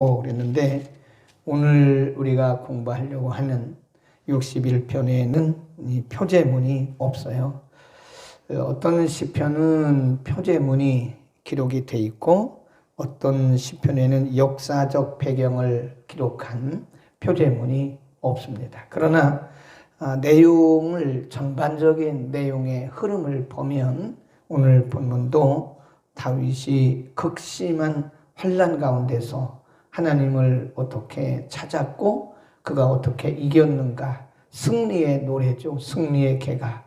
그랬는데 오늘 우리가 공부하려고 하는 61편에는 이 표제문이 없어요. 어떤 시편은 표제문이 기록이 돼 있고 어떤 시편에는 역사적 배경을 기록한 표제문이 없습니다. 그러나 내용을 전반적인 내용의 흐름을 보면 오늘 본문도 다윗이 극심한 환난 가운데서 하나님을 어떻게 찾았고 그가 어떻게 이겼는가, 승리의 노래죠. 승리의 개가.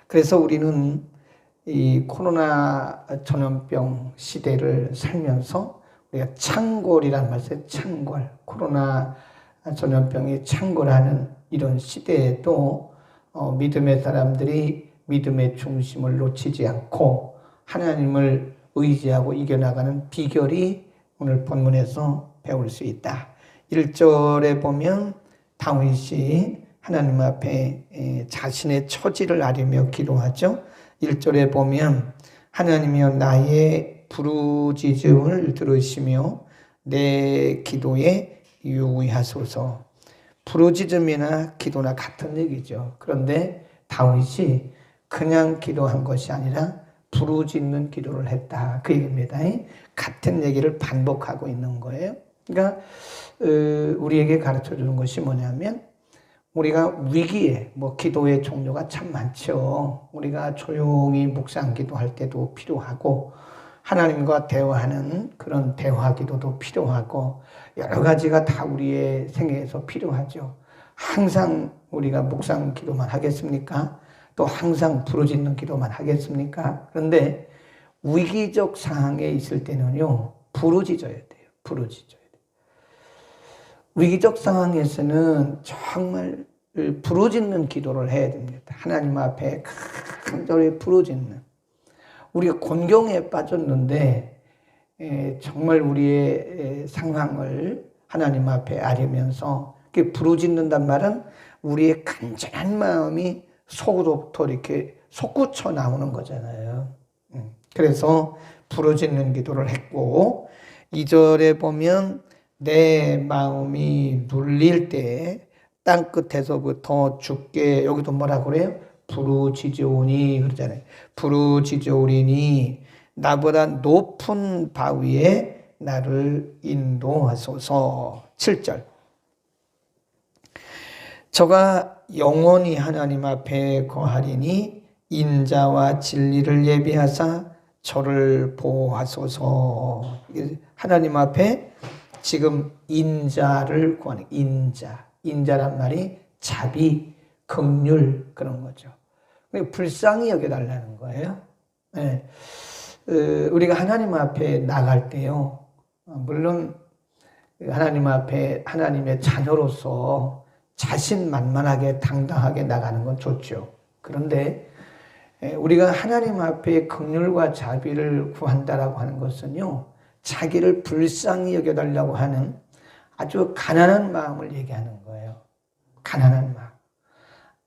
그래서 우리는 이 코로나 전염병 시대를 살면서 우리가 창궐이란 말 써요. 창궐. 코로나 전염병이 창궐하는 이런 시대에도 믿음의 사람들이 믿음의 중심을 놓치지 않고 하나님을 의지하고 이겨나가는 비결이 오늘 본문에서 배울 수 있다. 1절에 보면 다윗이 하나님 앞에 자신의 처지를 아뢰며 기도하죠. 1절에 보면 하나님이여 나의 부르짖음을 들으시며 내 기도에 유의하소서. 부르짖음이나 기도나 같은 얘기죠. 그런데 다윗이 그냥 기도한 것이 아니라 부르짖는 기도를 했다. 그 얘기입니다. 같은 얘기를 반복하고 있는 거예요. 그러니까 우리에게 가르쳐 주는 것이 뭐냐면 우리가 위기에 기도의 종류가 참 많죠. 우리가 조용히 묵상 기도할 때도 필요하고 하나님과 대화하는 그런 대화 기도도 필요하고 여러 가지가 다 우리의 생애에서 필요하죠. 항상 우리가 묵상 기도만 하겠습니까? 또 항상 부르짖는 기도만 하겠습니까? 그런데 위기적 상황에 있을 때는요, 부르짖어야 돼요. 부르짖어야 돼요. 위기적 상황에서는 정말 부르짖는 기도를 해야 됩니다. 하나님 앞에 간절히 부르짖는. 우리가 곤경에 빠졌는데 정말 우리의 상황을 하나님 앞에 아뢰면서 부르짖는단 말은 우리의 간절한 마음이 속으로부터 이렇게 솟구쳐 나오는 거잖아요. 그래서 부르짖는 기도를 했고 2절에 보면 내 마음이 눌릴 때 땅끝에서부터 주께 여기도 뭐라 그래요? 부르짖으오니 그러잖아요. 부르짖으오리니 나보다 높은 바위에 나를 인도하소서. 7절 저가 영원히 하나님 앞에 거하리니 인자와 진리를 예비하사 저를 보호하소서. 하나님 앞에 지금 인자를 구하는 인자란 말이 자비, 긍휼 그런 거죠. 불쌍히 여겨달라는 거예요. 네. 우리가 하나님 앞에 나갈 때요. 물론 하나님 앞에 하나님의 자녀로서 자신만만하게 당당하게 나가는 건 좋죠. 그런데 우리가 하나님 앞에 긍휼과 자비를 구한다라고 하는 것은요. 자기를 불쌍히 여겨달라고 하는 아주 가난한 마음을 얘기하는 거예요. 가난한 마음.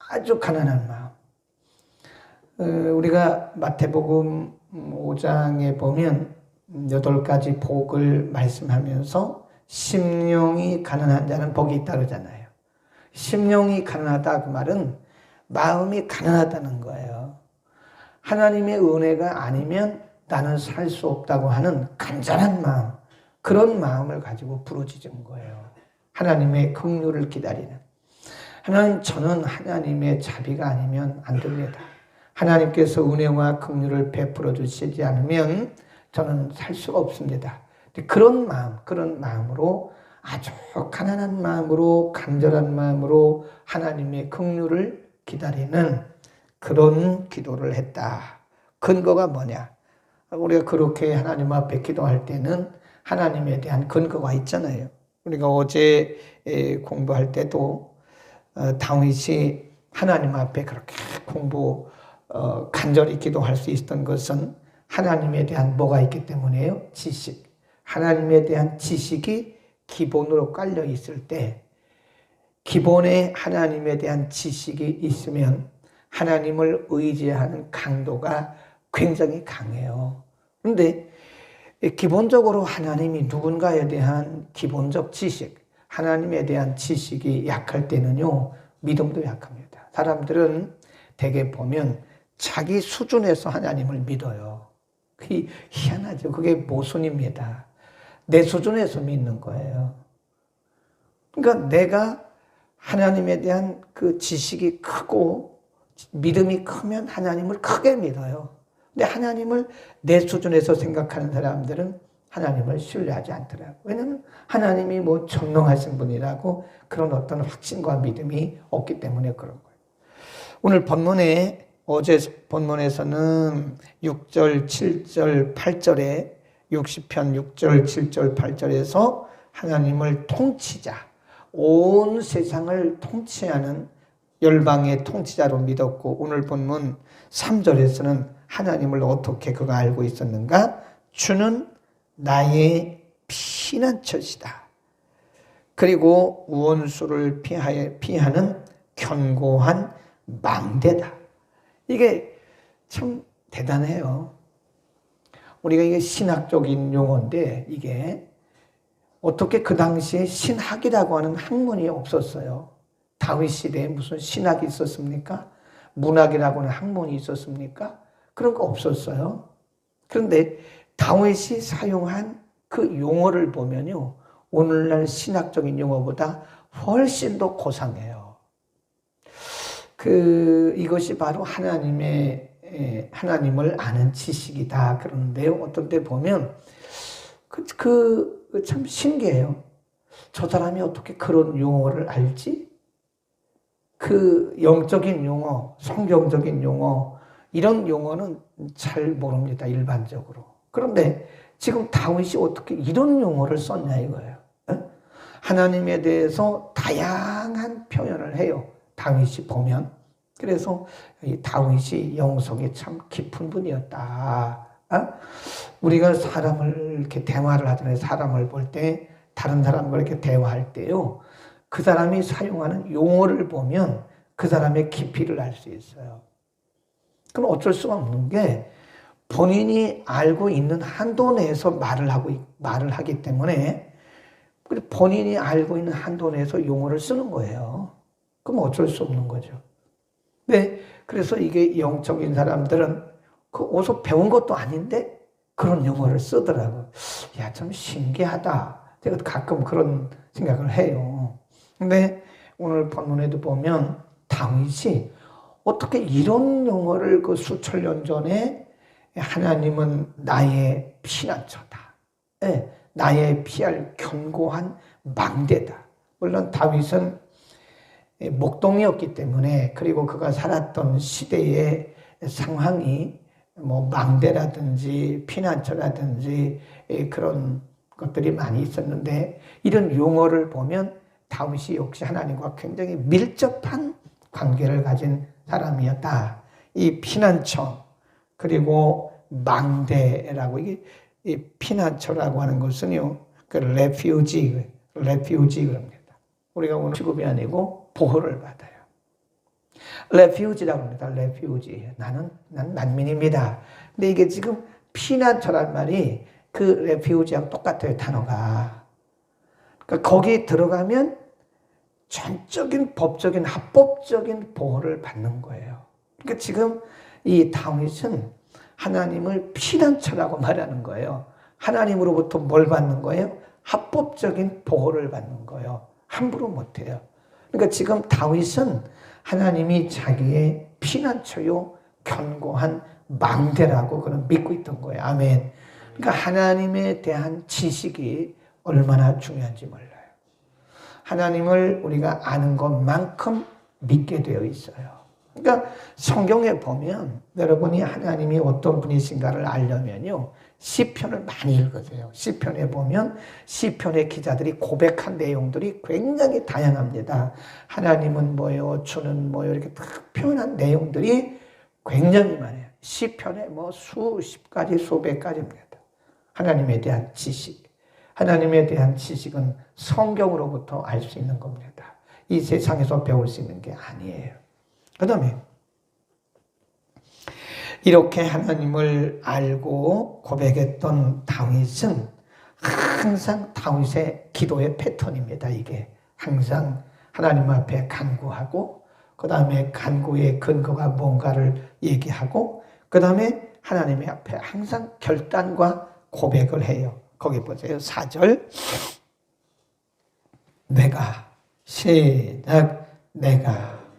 아주 가난한 마음. 우리가 마태복음 5장에 보면 8가지 복을 말씀하면서 심령이 가난한 자는 복이 있다 그러잖아요. 심령이 가난하다 그 말은 마음이 가난하다는 거예요. 하나님의 은혜가 아니면 나는 살 수 없다고 하는 간절한 마음, 그런 마음을 가지고 부르짖은 거예요. 하나님의 긍휼을 기다리는. 하나님, 저는 하나님의 자비가 아니면 안 됩니다. 하나님께서 은혜와 긍휼을 베풀어 주시지 않으면 저는 살 수가 없습니다. 그런 마음으로 아주 가난한 마음으로 간절한 마음으로 하나님의 긍휼을 기다리는 그런 기도를 했다. 근거가 뭐냐? 우리가 그렇게 하나님 앞에 기도할 때는 하나님에 대한 근거가 있잖아요. 우리가 어제 공부할 때도 다윗이 하나님 앞에 그렇게 간절히 기도할 수 있었던 것은 하나님에 대한 뭐가 있기 때문이에요? 지식. 하나님에 대한 지식이 기본으로 깔려 있을 때 기본에 하나님에 대한 지식이 있으면 하나님을 의지하는 강도가 굉장히 강해요. 그런데 기본적으로 하나님이 누군가에 대한 기본적 지식, 하나님에 대한 지식이 약할 때는요, 믿음도 약합니다. 사람들은 대개 보면 자기 수준에서 하나님을 믿어요. 그게 희한하죠. 그게 모순입니다. 내 수준에서 믿는 거예요. 그러니까 내가 하나님에 대한 그 지식이 크고 믿음이 크면 하나님을 크게 믿어요. 근데 하나님을 내 수준에서 생각하는 사람들은 하나님을 신뢰하지 않더라고요. 왜냐하면 하나님이 뭐 전능하신 분이라고 그런 어떤 확신과 믿음이 없기 때문에 그런 거예요. 오늘 본문에 어제 본문에서는 6절, 7절, 8절에 60편 6절, 7절, 8절에서 하나님을 통치자, 온 세상을 통치하는 열방의 통치자로 믿었고, 오늘 본문 3절에서는 하나님을 어떻게 그가 알고 있었는가? 주는 나의 피난처시다. 그리고 원수를 피하는 견고한 망대다. 이게 참 대단해요. 우리가 이게 신학적인 용어인데, 이게 어떻게 그 당시에 신학이라고 하는 학문이 없었어요. 다윗 시대에 무슨 신학이 있었습니까? 문학이라고 하는 학문이 있었습니까? 그런 거 없었어요. 그런데 다윗이 사용한 그 용어를 보면요, 오늘날 신학적인 용어보다 훨씬 더 고상해요. 이것이 바로 하나님을 아는 지식이다 그러는데요. 어떤 때 보면 참 신기해요. 저 사람이 어떻게 그런 용어를 알지? 그 영적인 용어, 성경적인 용어, 이런 용어는 잘 모릅니다, 일반적으로. 그런데 지금 다윗이 어떻게 이런 용어를 썼냐 이거예요. 하나님에 대해서 다양한 표현을 해요, 다윗이 보면. 그래서 이 다윗이 영성이 참 깊은 분이었다. 우리가 사람을 이렇게 대화를 하잖아요. 사람을 볼 때, 다른 사람과 이렇게 대화할 때요, 그 사람이 사용하는 용어를 보면 그 사람의 깊이를 알 수 있어요. 그럼 어쩔 수가 없는 게, 본인이 알고 있는 한도 내에서 말을 하기 때문에, 본인이 알고 있는 한도 내에서 용어를 쓰는 거예요. 그럼 어쩔 수 없는 거죠. 네, 그래서 이게 영적인 사람들은 어디서 배운 것도 아닌데 그런 용어를 쓰더라고요. 야, 참 신기하다. 제가 가끔 그런 생각을 해요. 근데 오늘 본문에도 보면 다윗이 어떻게 이런 용어를 그 수천 년 전에 하나님은 나의 피난처다. 네, 나의 피할 견고한 망대다. 물론 다윗은 목동이었기 때문에, 그리고 그가 살았던 시대의 상황이 뭐 망대라든지 피난처라든지 그런 것들이 많이 있었는데, 이런 용어를 보면 다윗이 역시 하나님과 굉장히 밀접한 관계를 가진 사람이었다. 이 피난처 그리고 망대라고, 이 피난처라고 하는 것은요, 그 레퓨지 그럽니다. 우리가 오늘 취급이 아니고 보호를 받아요. 레퓨지라고 합니다. 레퓨지. 난 난민입니다. 근데 이게 지금 피난처란 말이 그 레퓨지하고 똑같아요, 단어가. 그러니까 거기 들어가면 전적인 법적인 합법적인 보호를 받는 거예요. 그러니까 지금 이 다윗은 하나님을 피난처라고 말하는 거예요. 하나님으로부터 뭘 받는 거예요? 합법적인 보호를 받는 거예요. 함부로 못해요. 그러니까 지금 다윗은 하나님이 자기의 피난처요, 견고한 망대라고 그는 믿고 있던 거예요. 아멘. 그러니까 하나님에 대한 지식이 얼마나 중요한지 몰라요. 하나님을 우리가 아는 것만큼 믿게 되어 있어요. 그러니까 성경에 보면 여러분이 하나님이 어떤 분이신가를 알려면요, 시편을 많이 읽으세요. 시편에 보면 시편의 기자들이 고백한 내용들이 굉장히 다양합니다. 하나님은 뭐예요, 주는 뭐예요, 이렇게 딱 표현한 내용들이 굉장히 많아요. 시편에 뭐 수십 가지, 수백 가지입니다. 하나님에 대한 지식. 하나님에 대한 지식은 성경으로부터 알 수 있는 겁니다. 이 세상에서 배울 수 있는 게 아니에요. 그 다음에 이렇게 하나님을 알고 고백했던 다윗은 항상 다윗의 기도의 패턴입니다. 이게 항상 하나님 앞에 간구하고 그 다음에 간구의 근거가 뭔가를 얘기하고 그 다음에 하나님의 앞에 항상 결단과 고백을 해요. 거기 보세요. 4절 내가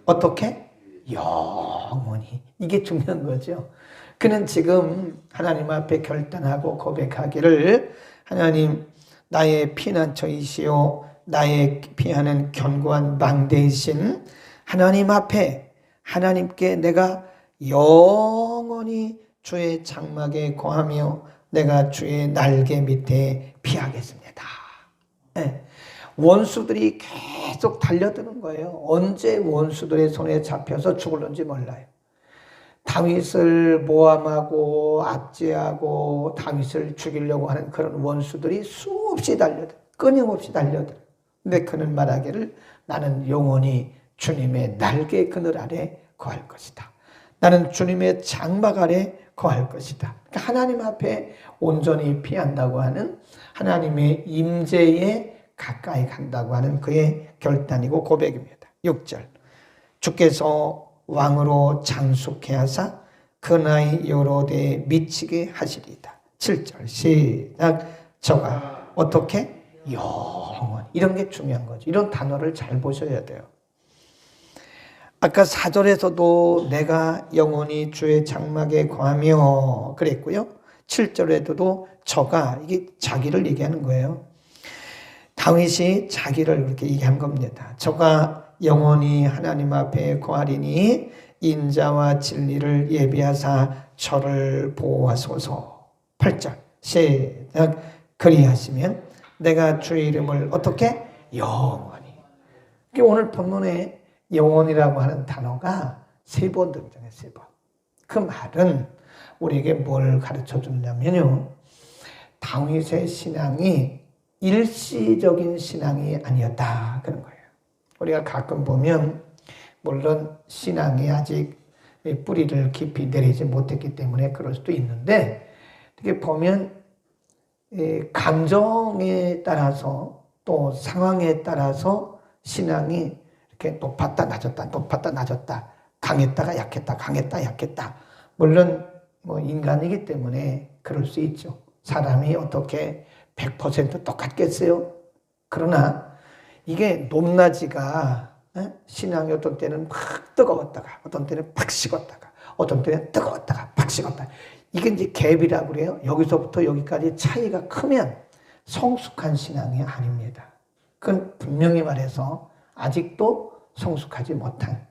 어떻게? 영원히. 이게 중요한 거죠. 그는 지금 하나님 앞에 결단하고 고백하기를 하나님 나의 피난처이시오 나의 피하는 견고한 망대이신 하나님 앞에 하나님께 내가 영원히 주의 장막에 거하며 내가 주의 날개 밑에 피하겠습니다. 네. 원수들이 계속 달려드는 거예요. 언제 원수들의 손에 잡혀서 죽을는지 몰라요. 다윗을 모함하고 압제하고 다윗을 죽이려고 하는 그런 원수들이 수없이 달려들어요. 끊임없이 달려들어요. 근데 그는 말하기를 나는 영원히 주님의 날개 그늘 아래 거할 것이다. 나는 주님의 장막 아래 거할 것이다. 그러니까 하나님 앞에 온전히 피한다고 하는 하나님의 임재에 가까이 간다고 하는 그의 결단이고 고백입니다. 6절 주께서 왕으로 장숙해 하사 그 나이 여러 대에 미치게 하시리이다. 7절 시작 저가 어떻게? 영원. 이런 게 중요한 거죠. 이런 단어를 잘 보셔야 돼요. 아까 4절에서도 내가 영원히 주의 장막에 거하며 그랬고요. 7절에도 저가 이게 자기를 얘기하는 거예요. 다윗이 자기를 그렇게 얘기한 겁니다. 저가 영원히 하나님 앞에 거하리니 인자와 진리를 예비하사 저를 보호하소서. 8절 시작 그리하시면 내가 주의 이름을 어떻게? 영원히. 오늘 본문에 영원이라고 하는 단어가 3번 등장해요. 3번. 그 말은 우리에게 뭘 가르쳐 주냐면요. 다윗의 신앙이 일시적인 신앙이 아니었다 그런 거예요. 우리가 가끔 보면 물론 신앙이 아직 뿌리를 깊이 내리지 못했기 때문에 그럴 수도 있는데 이렇게 보면 감정에 따라서 또 상황에 따라서 신앙이 이렇게 높았다 낮았다 높았다 낮았다 강했다가 약했다 강했다 약했다 물론 뭐 인간이기 때문에 그럴 수 있죠. 사람이 어떻게 100% 똑같겠어요? 그러나 이게 높낮이가 신앙이 어떤 때는 막 뜨거웠다가 어떤 때는 팍 식었다가 어떤 때는 뜨거웠다가 팍 식었다가 이게 이제 갭이라고 그래요. 여기서부터 여기까지 차이가 크면 성숙한 신앙이 아닙니다. 그건 분명히 말해서 아직도 성숙하지 못한.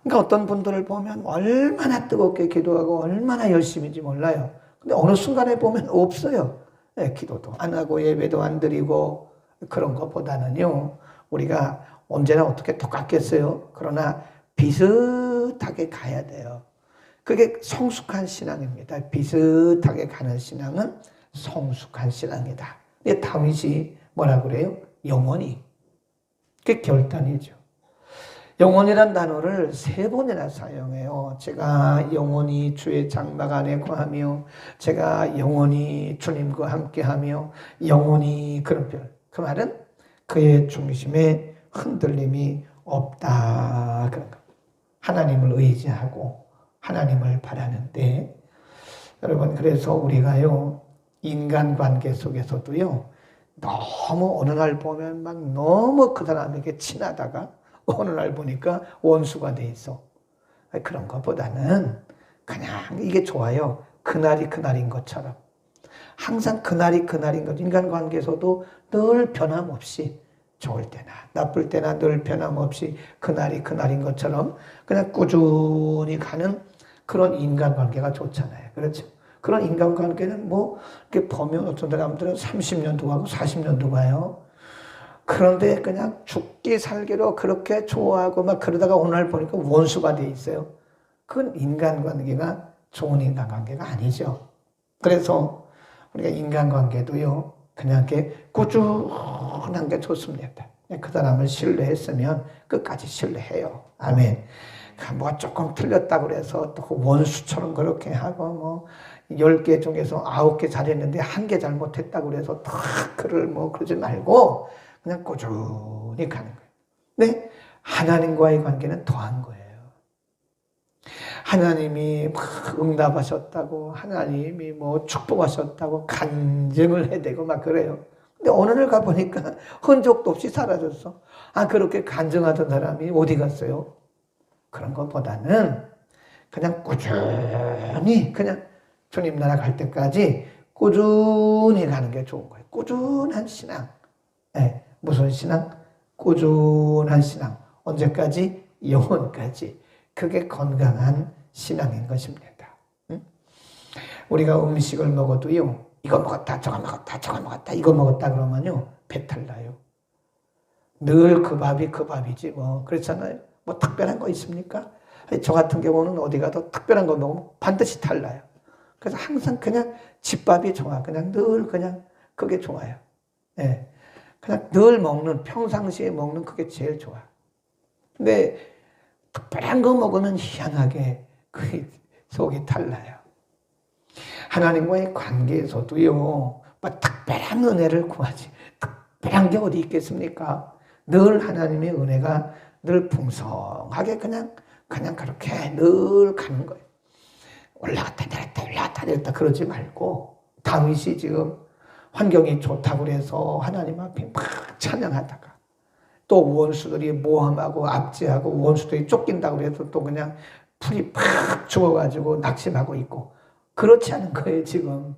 그러니까 어떤 분들을 보면 얼마나 뜨겁게 기도하고 얼마나 열심인지 몰라요. 근데 어느 순간에 보면 없어요. 기도도 안 하고 예배도 안 드리고 그런 것보다는요. 우리가 언제나 어떻게 똑같겠어요? 그러나 비슷하게 가야 돼요. 그게 성숙한 신앙입니다. 비슷하게 가는 신앙은 성숙한 신앙이다. 근데 다윗이 뭐라 그래요? 영원히. 그게 결단이죠. 영원이란 단어를 3번이나 사용해요. 제가 영원히 주의 장막 안에 거하며 제가 영원히 주님과 함께하며 영원히 그런 표현. 그 말은 그의 중심에 흔들림이 없다 그런 거. 하나님을 의지하고 하나님을 바라는데 여러분 그래서 우리가요 인간관계 속에서도요 너무 어느 날 보면 막 너무 그 사람에게 친하다가 어느 날 보니까 원수가 돼 있어. 그런 것보다는 그냥 이게 좋아요. 그날이 그날인 것처럼. 항상 그날이 그날인 것. 인간관계에서도 늘 변함없이 좋을 때나 나쁠 때나 늘 변함없이 그날이 그날인 것처럼 그냥 꾸준히 가는 그런 인간관계가 좋잖아요. 그렇죠? 그런 인간관계는 뭐 이렇게 보면 어떤 사람들은 30년도 가고 40년도 가요. 그런데 그냥 죽기 살기로 그렇게 좋아하고 막 그러다가 오늘 보니까 원수가 돼 있어요. 그건 인간관계가 좋은 인간관계가 아니죠. 그래서 우리가 인간관계도요, 그냥 이렇게 꾸준한 게 좋습니다. 그 사람을 신뢰했으면 끝까지 신뢰해요. 아멘. 뭐가 조금 틀렸다고 그래서 또 원수처럼 그렇게 하고 뭐 10개 중에서 9개 잘했는데 1개 잘못했다고 그래서 다 그를 뭐 그러지 말고 그냥 꾸준히 가는 거예요. 근데 하나님과의 관계는 더한 거예요. 하나님이 막 응답하셨다고, 하나님이 뭐 축복하셨다고 간증을 해대고 막 그래요. 근데 어느 날 가보니까 흔적도 없이 사라졌어. 그렇게 간증하던 사람이 어디 갔어요? 그런 것보다는 그냥 꾸준히 그냥 주님 나라 갈 때까지 꾸준히 가는 게 좋은 거예요. 꾸준한 신앙. 네, 무슨 신앙? 꾸준한 신앙. 언제까지? 영원까지. 그게 건강한 신앙인 것입니다. 응? 우리가 음식을 먹어도요, 이거 먹었다, 저거 먹었다, 저거 먹었다, 이거 먹었다 그러면요, 배탈 나요. 늘 그 밥이 그 밥이지 뭐 그렇잖아요. 뭐 특별한 거 있습니까? 저 같은 경우는 어디 가도 특별한 거 먹으면 반드시 탈나요. 그래서 항상 그냥 집밥이 좋아. 그냥 늘 그냥 그게 좋아요. 예. 그냥 늘 먹는, 평상시에 먹는 그게 제일 좋아. 근데 특별한 거 먹으면 희한하게 그 속이 탈나요. 하나님과의 관계에서도요, 뭐 특별한 은혜를 구하지. 특별한 게 어디 있겠습니까? 늘 하나님의 은혜가 늘 풍성하게 그냥 그렇게 늘 가는 거예요. 올라갔다 내렸다 그러지 말고, 다윗이 지금 환경이 좋다고 그래서 하나님 앞에 막 찬양하다가 또 원수들이 모함하고 압제하고 원수들이 쫓긴다고 해서 또 그냥 풀이 팍 죽어가지고 낙심하고 있고, 그렇지 않은 거예요. 지금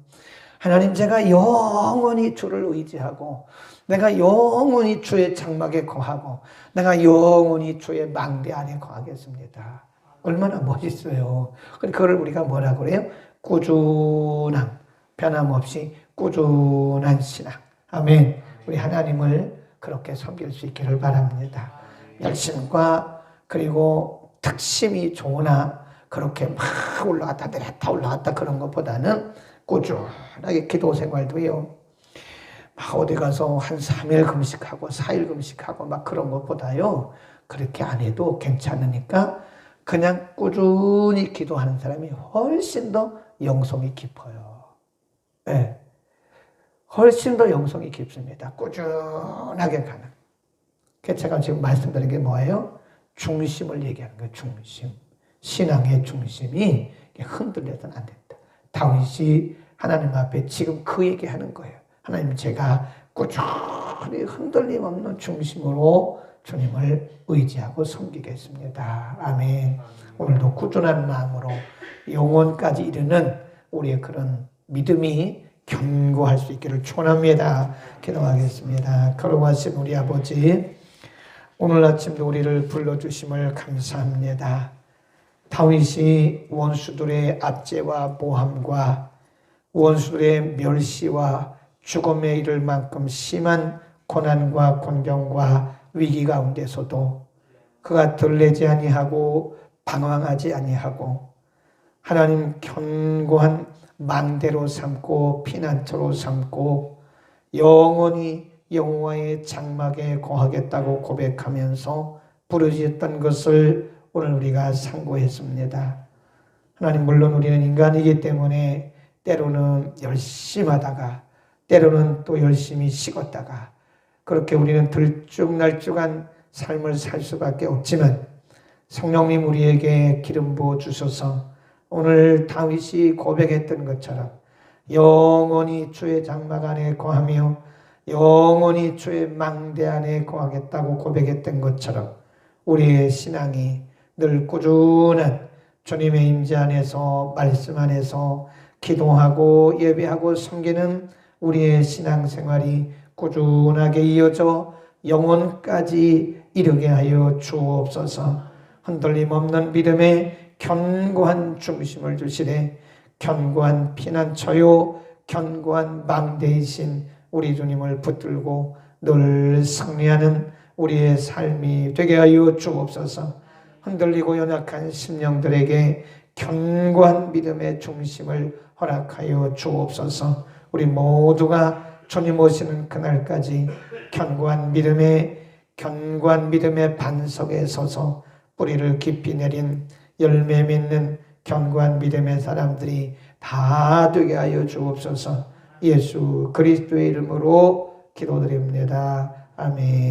하나님, 제가 영원히 주를 의지하고 내가 영원히 주의 장막에 거하고 내가 영원히 주의 망대 안에 거하겠습니다. 얼마나 멋있어요. 그걸 우리가 뭐라고 그래요? 꾸준함, 변함없이 꾸준한 신앙. 아멘. 우리 하나님을 그렇게 섬길 수 있기를 바랍니다. 열심과 그리고 특심이 좋으나 그렇게 막 올라갔다 내렸다 그런 것보다는 꾸준하게 기도 생활도요, 막 어디 가서 한 3일 금식하고 4일 금식하고 막 그런 것보다요, 그렇게 안 해도 괜찮으니까 그냥 꾸준히 기도하는 사람이 훨씬 더 영성이 깊어요. 네. 훨씬 더 영성이 깊습니다. 꾸준하게 가는. 제가 지금 말씀드린 게 뭐예요? 중심을 얘기하는 거예요. 중심. 신앙의 중심이 흔들려서는 안 된다. 다윗이 하나님 앞에 지금 그 얘기하는 거예요. 하나님, 제가 꾸준히 흔들림 없는 중심으로 주님을 의지하고 섬기겠습니다. 아멘. 오늘도 꾸준한 마음으로 영원까지 이르는 우리의 그런 믿음이 견고할 수 있기를 축원합니다. 기도하겠습니다. 거룩하신 우리 아버지, 오늘 아침도 우리를 불러주심을 감사합니다. 다윗이 원수들의 압제와 모함과 원수들의 멸시와 죽음에 이를 만큼 심한 고난과 곤경과 위기 가운데서도 그가 들레지 아니하고 방황하지 아니하고 하나님 견고한 망대로 삼고 피난처로 삼고 영원히 여호와의 장막에 거하겠다고 고백하면서 부르짖었던 것을 오늘 우리가 상고했습니다. 하나님, 물론 우리는 인간이기 때문에 때로는 열심히 하다가 때로는 또 열심히 식었다가 그렇게 우리는 들쭉날쭉한 삶을 살 수밖에 없지만 성령님 우리에게 기름 부어 주셔서 오늘 다윗이 고백했던 것처럼 영원히 주의 장막 안에 거하며 영원히 주의 망대 안에 거하겠다고 고백했던 것처럼 우리의 신앙이 늘 꾸준한 주님의 임재 안에서 말씀 안에서 기도하고 예배하고 섬기는 우리의 신앙생활이 꾸준하게 이어져 영원까지 이르게 하여 주옵소서. 흔들림 없는 믿음의 견고한 중심을 주시되 견고한 피난처요 견고한 망대이신 우리 주님을 붙들고 늘 승리하는 우리의 삶이 되게 하여 주옵소서. 흔들리고 연약한 심령들에게 견고한 믿음의 중심을 허락하여 주옵소서. 우리 모두가 주님 오시는 그날까지 견고한 믿음의 반석에 서서 뿌리를 깊이 내린 열매 맺는 견고한 믿음의 사람들이 다 되게 하여 주옵소서. 예수 그리스도의 이름으로 기도드립니다. 아멘.